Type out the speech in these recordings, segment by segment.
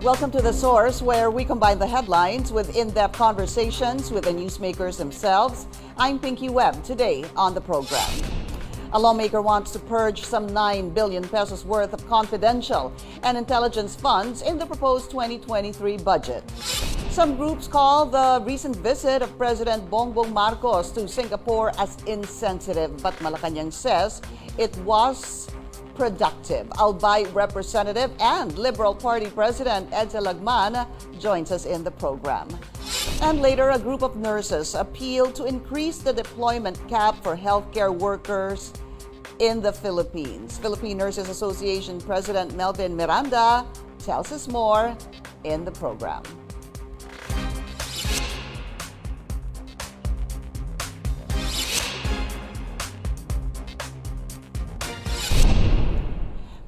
Welcome to The Source, where we combine the headlines with in-depth conversations with the newsmakers themselves. I'm Pinky Webb. Today on the program, a lawmaker wants to purge some 9 billion pesos worth of confidential and intelligence funds in the proposed 2023 budget. Some groups call the recent visit of President Bongbong Marcos to Singapore as insensitive, but Malacanang says it was productive. Albay Representative and Liberal Party President Edcel Lagman joins us in the program. And later, a group of nurses appealed to increase the deployment cap for healthcare workers in the Philippines. Philippine Nurses Association President Melvin Miranda tells us more in the program.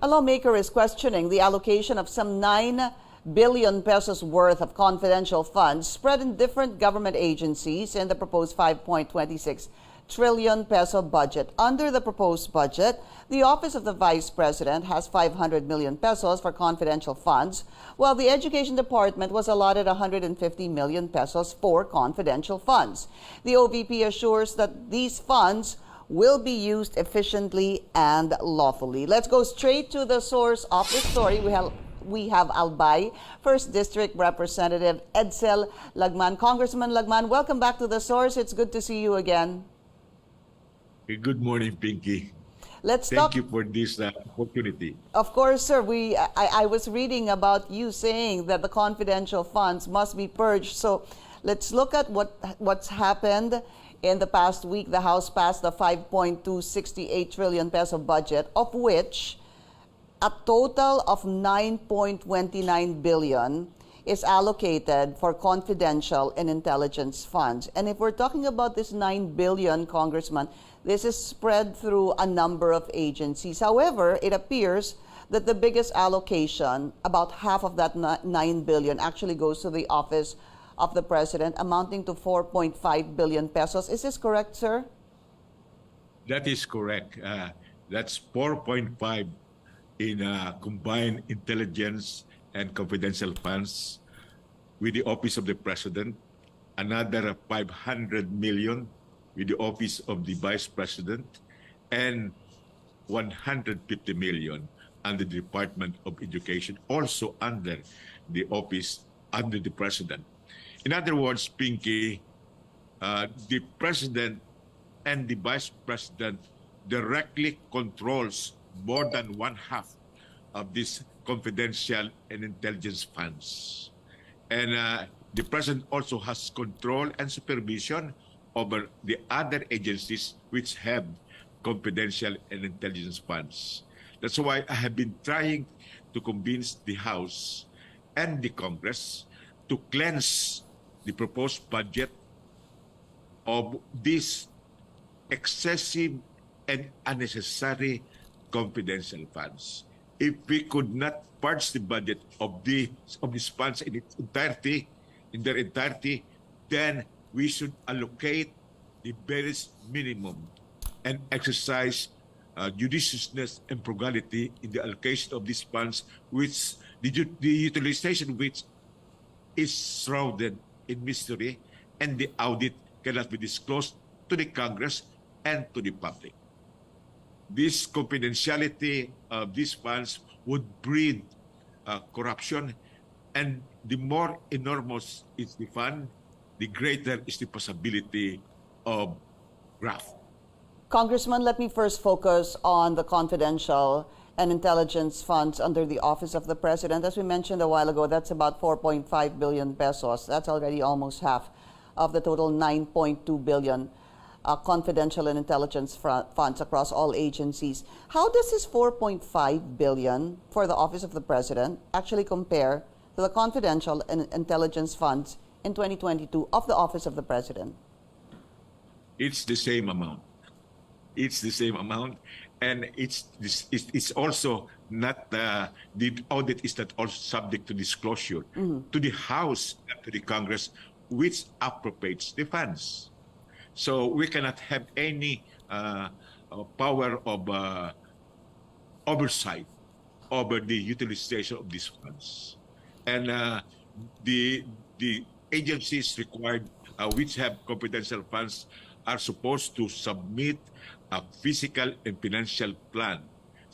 A lawmaker is questioning the allocation of some 9 billion pesos worth of confidential funds spread in different government agencies in the proposed 5.26 trillion peso budget. Under the proposed budget, the Office of the Vice President has 500 million pesos for confidential funds, while the Education Department was allotted 150 million pesos for confidential funds. The OVP assures that these funds will be used efficiently and lawfully. Let's go straight to the source of this story. We have Albay, 1st District Representative Edcel Lagman. Congressman Lagman, welcome back to the source. It's good to see you again. Good morning, Pinky. Thank you for this opportunity. Of course, sir. I was reading about you saying that the confidential funds must be purged. So let's look at what's happened. In the past week, the House passed the 5.268 trillion peso budget, of which a total of 9.29 billion is allocated for confidential and intelligence funds. And if we're talking about this 9 billion, Congressman, this is spread through a number of agencies. However, it appears that the biggest allocation, about half of that 9 billion, actually goes to the Office of the President, amounting to 4.5 billion pesos. Is this correct, sir? That is correct. That's 4.5 in combined intelligence and confidential funds with the Office of the President, another 500 million with the Office of the Vice President, and 150 million under the Department of Education, also under the Office under the President. In other words, Pinky, the President and the Vice President directly controls more than one half of these confidential and intelligence funds. And the President also has control and supervision over the other agencies which have confidential and intelligence funds. That's why I have been trying to convince the House and the Congress to cleanse the proposed budget of these excessive and unnecessary confidential funds. If we could not purge the budget of these funds in their entirety, then we should allocate the barest minimum and exercise judiciousness and frugality in the allocation of these funds, which the utilization which is shrouded in mystery, and the audit cannot be disclosed to the Congress and to the public. This confidentiality of these funds would breed corruption, and the more enormous is the fund, the greater is the possibility of graft. Congressman, let me first focus on the confidential and intelligence funds under the Office of the President. As we mentioned a while ago, that's about 4.5 billion pesos. That's already almost half of the total 9.2 billion confidential and intelligence funds across all agencies. How does this 4.5 billion for the Office of the President actually compare to the confidential and intelligence funds in 2022 of the Office of the President? It's the same amount. It's the same amount. And it's also not, the audit is not also subject to disclosure to the House and to the Congress, which appropriates the funds. So we cannot have any power of oversight over the utilization of these funds. and the agencies required which have confidential funds are supposed to submit a physical and financial plan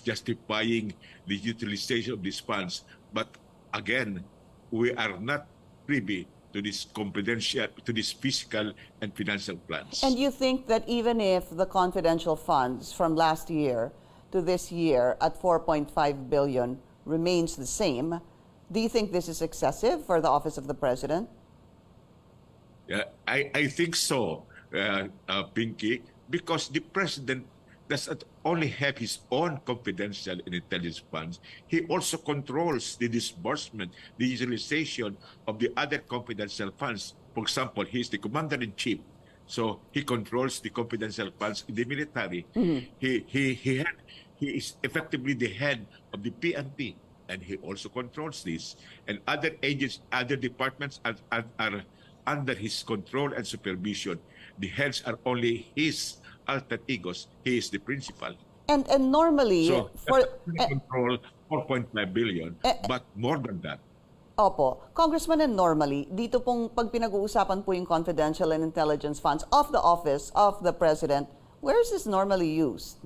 justifying the utilization of these funds. But again, we are not privy to this confidential, to these physical and financial plans. And you think that even if the confidential funds from last year to this year at 4.5 billion remains the same, do you think this is excessive for the Office of the President? I think so, Pinky, because the President doesn't only have his own confidential and intelligence funds, he also controls the disbursement, the utilization of the other confidential funds. For example, he is the Commander-in-Chief, so he controls the confidential funds in the military. He is effectively the head of the PNP, and he also controls this. And other agents, other departments are under his control and supervision. The heads are only his alter egos. He is the principal. And normally, So, for control 4.5 billion, but more than that. Opo, Congressman, and normally, dito pong pag pinag-uusapan po yung confidential and intelligence funds of the Office of the President, where is this normally used?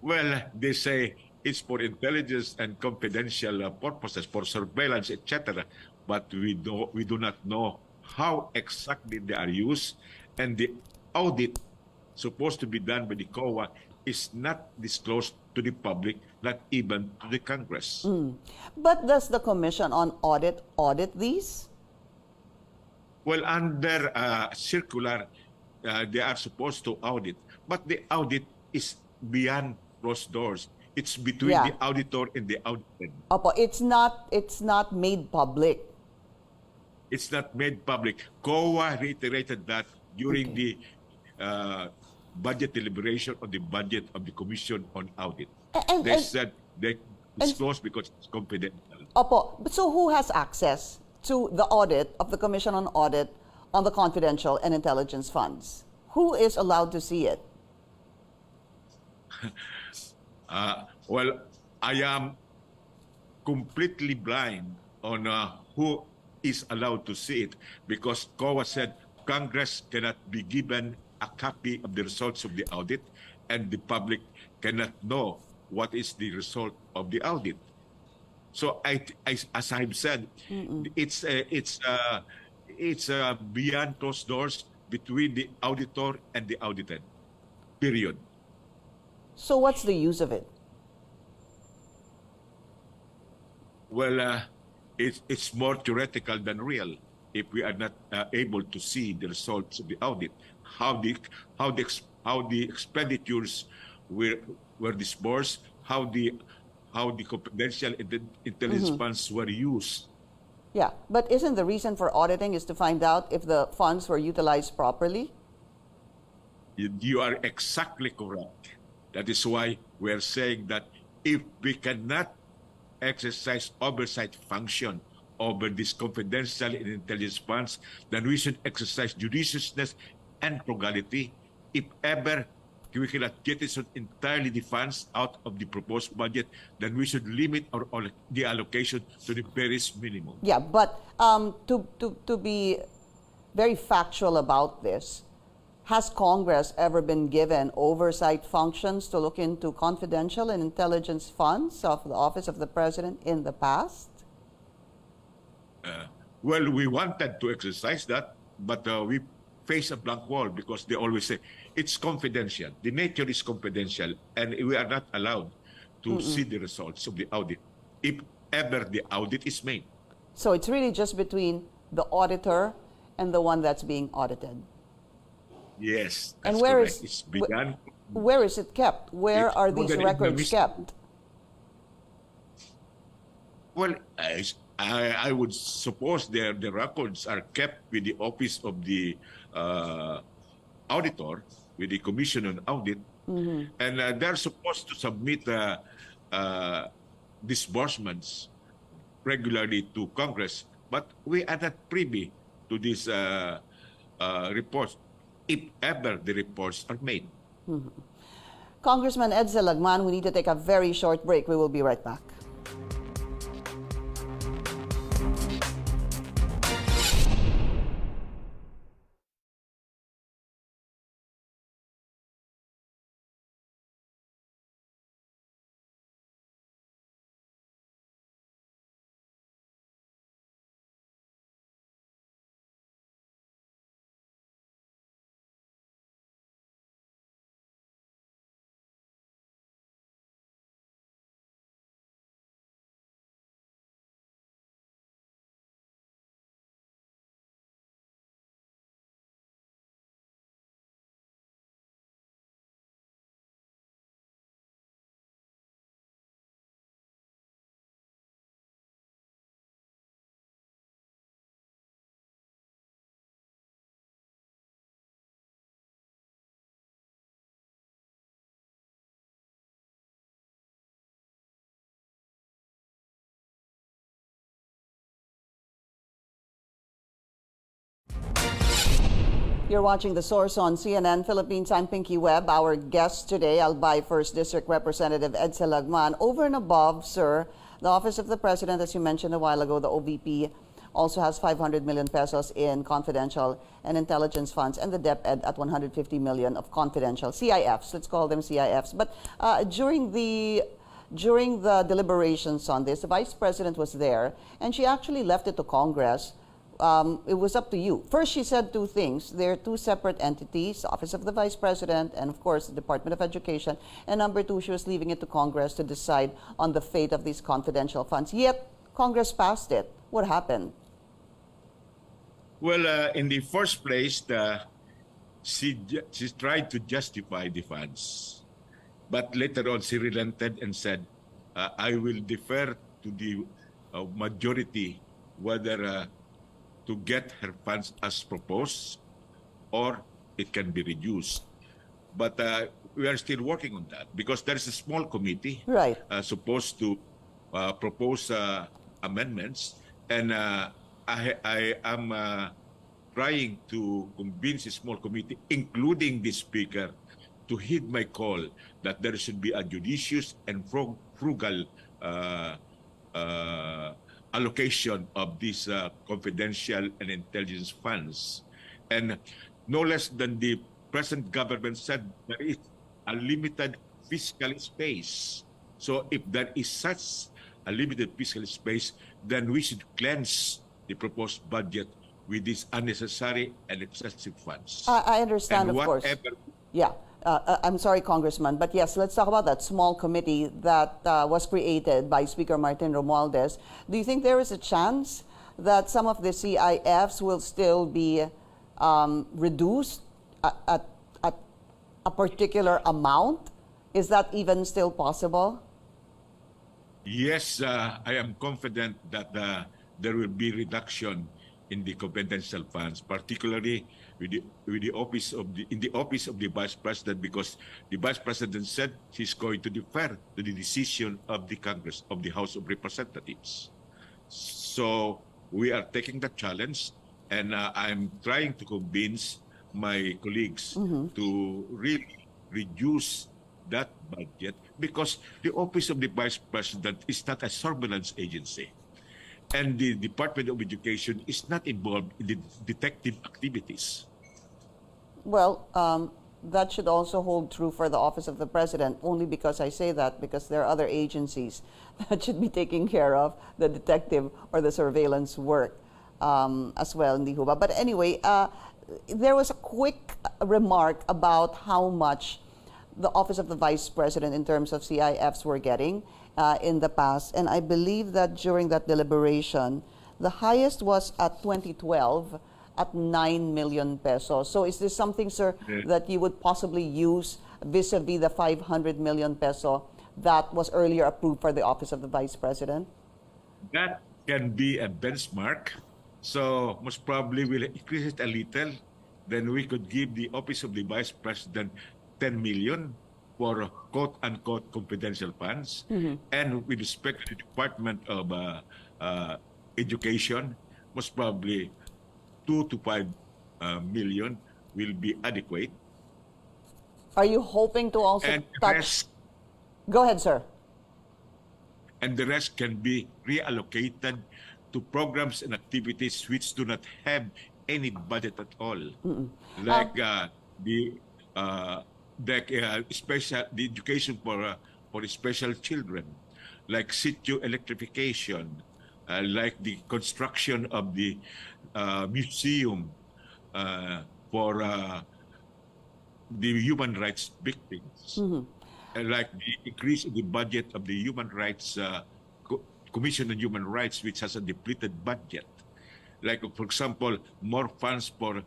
Well, they say it's for intelligence and confidential purposes, for surveillance, etc. But we do not know how exactly they are used, and the audit supposed to be done by the COA is not disclosed to the public, not even to the Congress. But does the Commission on Audit these? Well, under circular, they are supposed to audit, but the audit is beyond closed doors. It's between the auditor and the audited. Opo, it's not made public. It's not made public. COA reiterated that during the budget deliberation on the budget of the Commission on Audit. They said they disclose because it's confidential. Opo, but so who has access to the audit of the Commission on Audit on the confidential and intelligence funds? Who is allowed to see it? Well, I am completely blind on who is allowed to see it, because COA said Congress cannot be given a copy of the results of the audit, and the public cannot know what is the result of the audit. So, as I've said, it's beyond closed doors between the auditor and the audited. Period. So what's the use of it? Well, it's more theoretical than real if we are not able to see the results of the audit, how the expenditures were disbursed, how the confidential intelligence funds were used. Yeah, but isn't the reason for auditing is to find out if the funds were utilized properly? You are exactly correct. That is why we are saying that if we cannot exercise oversight function over these confidential and intelligence funds, then we should exercise judiciousness and frugality. If ever we cannot get entirely the funds out of the proposed budget, then we should limit the allocation to the barest minimum. Yeah, but to be very factual about this, has Congress ever been given oversight functions to look into confidential and intelligence funds of the Office of the President in the past? Well, we wanted to exercise that, but we face a blank wall because they always say it's confidential. The nature is confidential, and we are not allowed to see the results of the audit, if ever the audit is made. So it's really just between the auditor and the one that's being audited. Yes, And that's where correct. is It's begun. where is it kept? Where It's are these organized records kept? Well, I would suppose the records are kept with the Office of the Auditor, with the Commission on Audit, and they're supposed to submit disbursements regularly to Congress, but we are not privy to these reports, if ever the reports are made. Congressman Edcel Lagman, we need to take a very short break. We will be right back. You're watching The Source on CNN Philippines. I'm Pinky Webb. Our guest today, Albay 1st District Representative Edcel Lagman. Over and above, sir, the Office of the President, as you mentioned a while ago, the OVP, also has 500 million pesos in confidential and intelligence funds, and the DepEd at 150 million of confidential CIFs. Let's call them CIFs. But during the deliberations on this, the Vice President was there, and she actually left it to Congress. It was up to you. First, she said two things. There are two separate entities, the Office of the Vice President and, of course, the Department of Education. And number two, she was leaving it to Congress to decide on the fate of these confidential funds. Yet, Congress passed it. What happened? Well, in the first place, she tried to justify the funds. But later on, she relented and said, I will defer to the majority whether to get her funds as proposed or it can be reduced. But we are still working on that because there is a small committee right. Supposed to propose amendments. And I am trying to convince a small committee, including the Speaker, to heed my call that there should be a judicious and frugal allocation of these confidential and intelligence funds. And no less than the present government said, there is a limited fiscal space. So if there is such a limited fiscal space, then we should cleanse the proposed budget with these unnecessary and excessive funds. I understand, and of course. Yeah. I'm sorry, Congressman, but yes, let's talk about that small committee that was created by Speaker Martin Romualdez. Do you think there is a chance that some of the CIFs will still be reduced at a particular amount? Is that even still possible? Yes, I am confident that there will be reduction in the confidential funds, particularly with the office of the Vice President, because the Vice President said he's going to defer to the decision of the Congress, of the House of Representatives. So we are taking the challenge, and I'm trying to convince my colleagues to really reduce that budget, because the office of the Vice President is not a surveillance agency. And the Department of Education is not involved in the detective activities. Well, that should also hold true for the Office of the President, only because I say that because there are other agencies that should be taking care of the detective or the surveillance work as well in the HUBA. But anyway, there was a quick remark about how much the Office of the Vice President in terms of CIFs were getting in the past. And I believe that during that deliberation, the highest was at 2012 at 9 million pesos. So is this something, sir, that you would possibly use vis-a-vis the 500 million peso that was earlier approved for the Office of the Vice President? That can be a benchmark. So most probably we'll increase it a little. Then we could give the Office of the Vice President 10 million for quote-unquote confidential funds. And with respect to the Department of Education, most probably 2 to 5 million will be adequate. Are you hoping to also touch... Go ahead, sir. And the rest can be reallocated to programs and activities which do not have any budget at all. Like the education for special children, like situ electrification, like the construction of the museum for the human rights victims, like the increase in the budget of the Human Rights Commission on Human Rights, which has a depleted budget. Like, for example, more funds for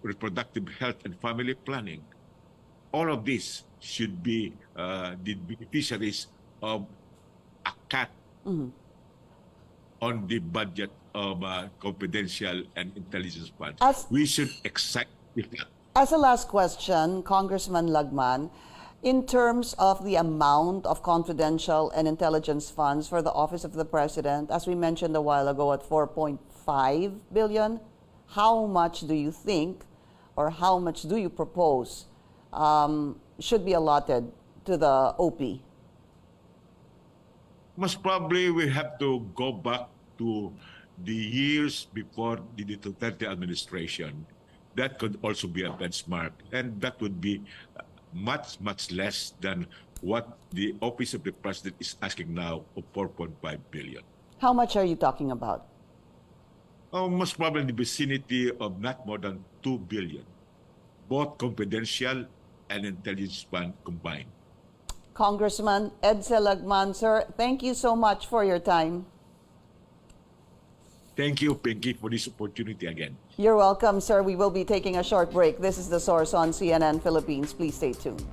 reproductive health and family planning. All of this should be the beneficiaries of a cut on the budget of confidential and intelligence funds. We should excite that. As a last question, Congressman Lagman, in terms of the amount of confidential and intelligence funds for the Office of the President, as we mentioned a while ago at 4.5 billion, how much do you think or how much do you propose should be allotted to the OP? Most probably we have to go back to the years before the Duterte administration. That could also be a benchmark, and that would be much, much less than what the Office of the President is asking now of 4.5 billion. How much are you talking about? Most probably in the vicinity of not more than 2 billion, both confidential and intelligence fund combined. Congressman Edcel Lagman, sir, thank you so much for your time. Thank you, Pinky, for this opportunity again. You're welcome, sir. We will be taking a short break. This is The Source on CNN Philippines. Please stay tuned.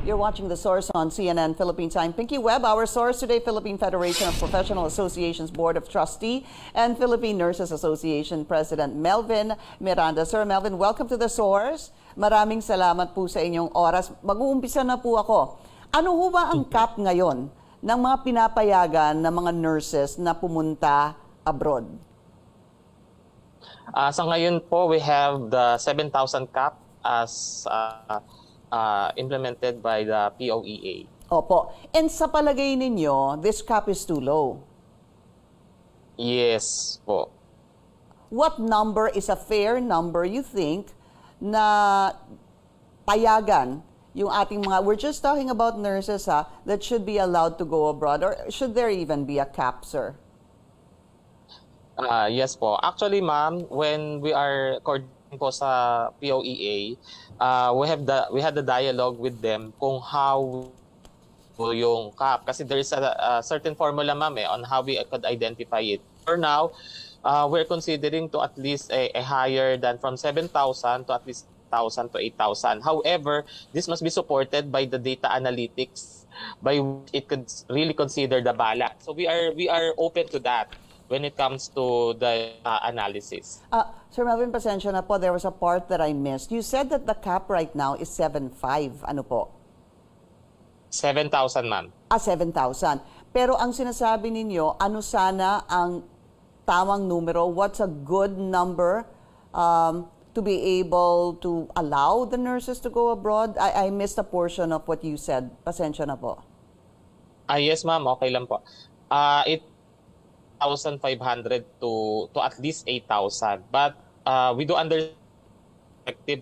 You're watching The Source on CNN Philippines. I'm Pinky Webb. Our source today, Philippine Federation of Professional Associations Board of Trustee and Philippine Nurses Association President Melvin Miranda. Sir Melvin, welcome to The Source. Maraming salamat po sa inyong oras. Mag-uumpisa na po ako. Ano ho ba ang cap ngayon ng mga pinapayagan ng mga nurses na pumunta abroad? Sa ngayon po, we have the 7,000 cap as implemented by the POEA. Opo. And sa palagay ninyo, this cap is too low? Yes po. What number is a fair number you think na payagan yung ating mga, we're just talking about nurses that should be allowed to go abroad, or should there even be a cap, sir? Yes po. Actually, ma'am, when we are coordinating po sa POEA, we had the dialogue with them kung how yung cap, kasi there is a certain formula, ma'am, on how we could identify it. For now, we're considering to at least a higher than from 7,000 to at least 1,000 to 8,000. However, this must be supported by the data analytics by which it could really consider the balance. So we are open to that when it comes to the analysis. Sir Melvin, pasensya na po, there was a part that I missed. You said that the cap right now is 7,500. Ano po? 7,000, ma'am. 7,000. Pero ang sinasabi ninyo, ano sana ang tamang numero? What's a good number to be able to allow the nurses to go abroad? I missed a portion of what you said. Pasensya na po. Yes, ma'am. Okay lang po. It 1,500 to at least 8,000. But we do understand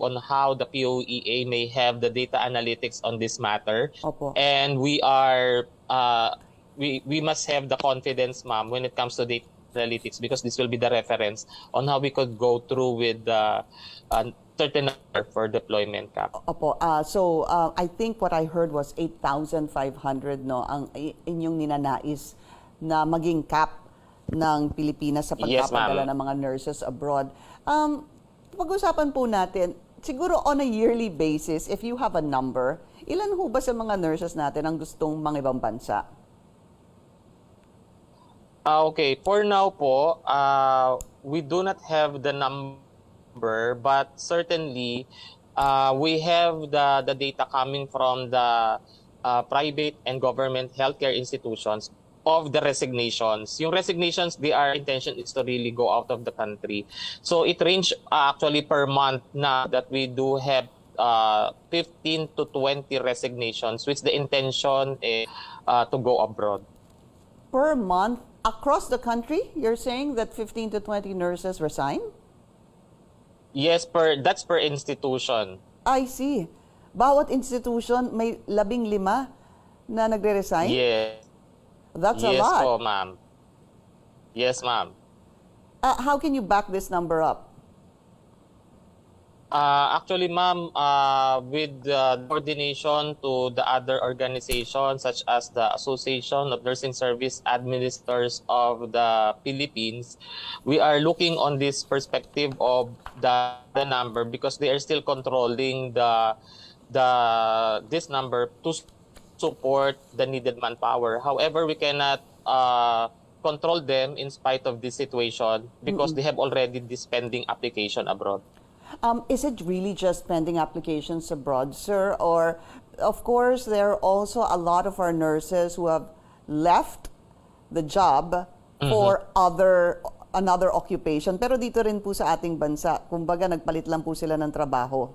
on how the POEA may have the data analytics on this matter. Opo. And we are we must have the confidence, ma'am, when it comes to data analytics, because this will be the reference on how we could go through with the certain number for deployment cap. Opo. So I think what I heard was 8,500, no, ang inyong ninanais na maging cap ng Pilipinas sa pagpapadala ng mga nurses abroad. Pag-usapan po natin, siguro on a yearly basis, if you have a number, ilan ho ba sa mga nurses natin ang gustong mga ibang bansa? Okay, for now po, we do not have the number, but certainly we have the data coming from the private and government healthcare institutions of the resignations. Yung resignations, their intention is to really go out of the country. So it range actually per month na that we do have 15 to 20 resignations, which the intention is to go abroad. Per month, across the country, you're saying that 15 to 20 nurses resign? Yes, that's per institution. I see. Bawat institution may 15 na nagre-resign? Yes. That's a Yes lot. po, ma'am. Yes, ma'am. How can you back this number up? Actually, ma'am, with coordination to the other organizations such as the Association of Nursing Service Administrators of the Philippines, we are looking on this perspective of the number because they are still controlling this number to support the needed manpower. However, we cannot control them in spite of this situation because they have already this pending application abroad. Is it really just pending applications abroad, sir? Or, of course, there are also a lot of our nurses who have left the job for another occupation. Pero dito rin po sa ating bansa, kumbaga nagpalit lang po sila ng trabaho.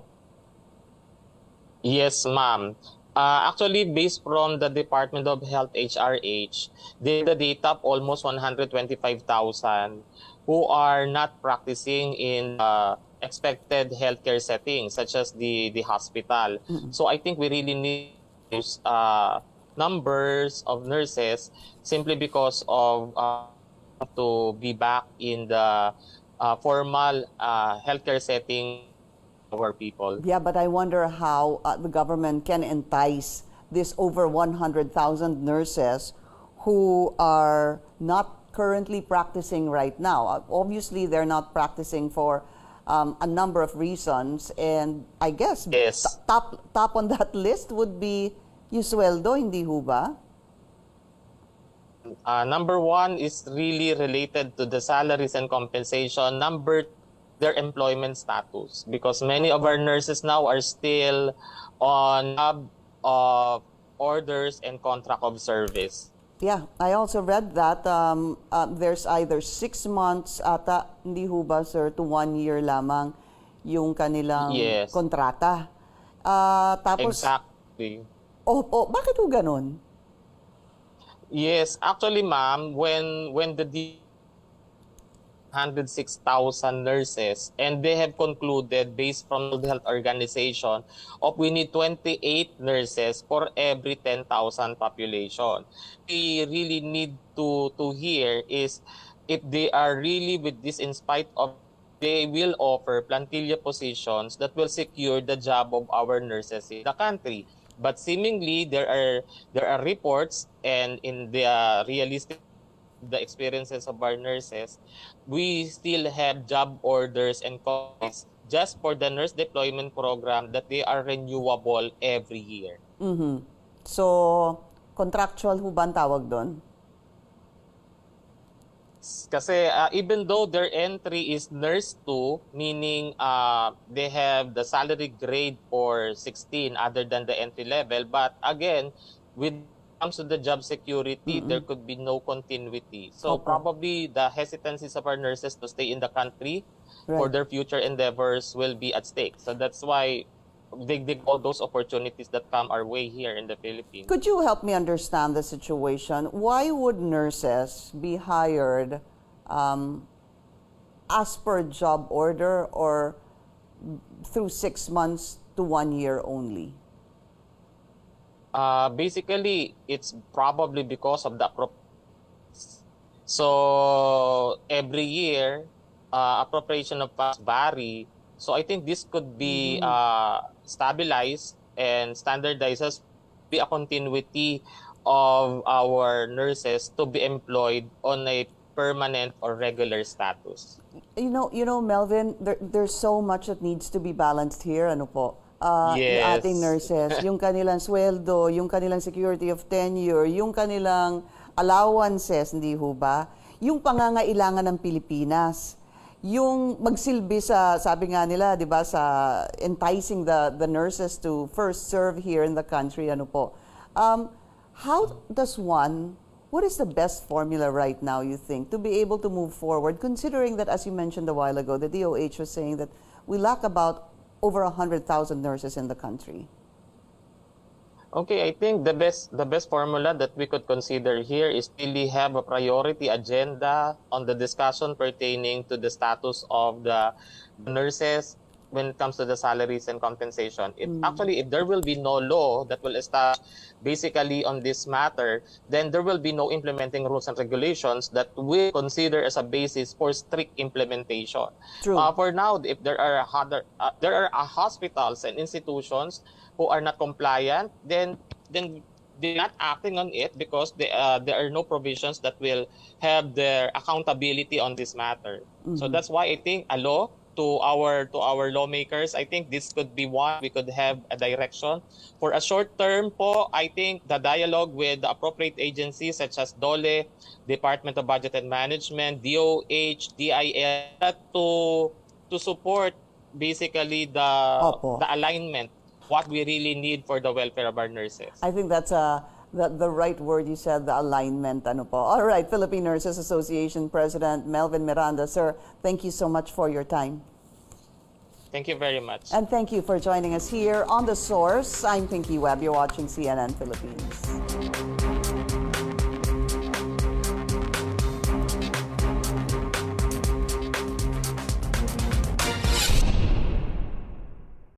Yes, ma'am. Actually, based from the Department of Health HRH, the data of almost 125,000 who are not practicing in expected healthcare settings, such as the hospital. So I think we really need numbers of nurses simply because of to be back in the formal healthcare setting of our people. Yeah, but I wonder how the government can entice this over 100,000 nurses who are not currently practicing right now. Obviously, they're not practicing for a number of reasons, and I guess Yes. top on that list would be yung sweldo, hindi ho ba? Number one is really related to the salaries and compensation. Number, their employment status, because many of our nurses now are still on job of orders and contract of service. Yeah, I also read that there's either 6 months ata, hindi ho ba, sir, to 1 year lamang yung kanilang Yes. kontrata. Tapos, Exactly. Bakit ho ganun? Yes, actually, ma'am, when the 106,000 nurses, and they have concluded based from the health organization of we need 28 nurses for every 10,000 population. We really need to hear is if they are really with this, in spite of they will offer plantilla positions that will secure the job of our nurses in the country. But seemingly there are reports, and in the realistic the experiences of our nurses, we still have job orders and contracts just for the nurse deployment program that they are renewable every year. So, contractual ho ba ang tawag doon? Kasi even though their entry is nurse 2, meaning they have the salary grade for 16 other than the entry level, but again, with comes to the job security, there could be no continuity. So probably the hesitancies of our nurses to stay in the country for their future endeavors will be at stake. So that's why they all those opportunities that come our way here in the Philippines. Could you help me understand the situation? Why would nurses be hired as per job order or through 6 months to 1 year only? Basically, it's probably because of the so every year appropriation of funds vary. So I think this could be stabilized and standardized as be a continuity of our nurses to be employed on a permanent or regular status. You know, Melvin, there's so much that needs to be balanced here. Ano po? Yung Yes. ating nurses, yung kanilang sweldo, yung kanilang security of tenure, yung kanilang allowances, hindi ho ba? Yung pangangailangan ng Pilipinas, yung magsilbi sa, sabi nga nila, di ba, sa enticing the nurses to first serve here in the country, ano po. What is the best formula right now, you think, to be able to move forward, considering that, as you mentioned a while ago, the DOH was saying that we lack about over 100,000 nurses in the country? Okay, I think the best formula that we could consider here is really have a priority agenda on the discussion pertaining to the status of the nurses when it comes to the salaries and compensation. Actually, if there will be no law that will establish basically on this matter, then there will be no implementing rules and regulations that we consider as a basis for strict implementation. True. For now, if there are hospitals and institutions who are not compliant, then they're not acting on it because there are no provisions that will have their accountability on this matter. So that's why I think a law to our lawmakers, I think this could be one we could have a direction. For a short term po, I think the dialogue with the appropriate agencies such as DOLE, Department of Budget and Management, DOH, DIL, to support basically the alignment, what we really need for the welfare of our nurses. I think that's the right word you said, the alignment. Ano po. All right, Philippine Nurses Association President Melvin Miranda, sir, thank you so much for your time. Thank you very much. And thank you for joining us here on The Source. I'm Pinky Webb. You're watching CNN Philippines.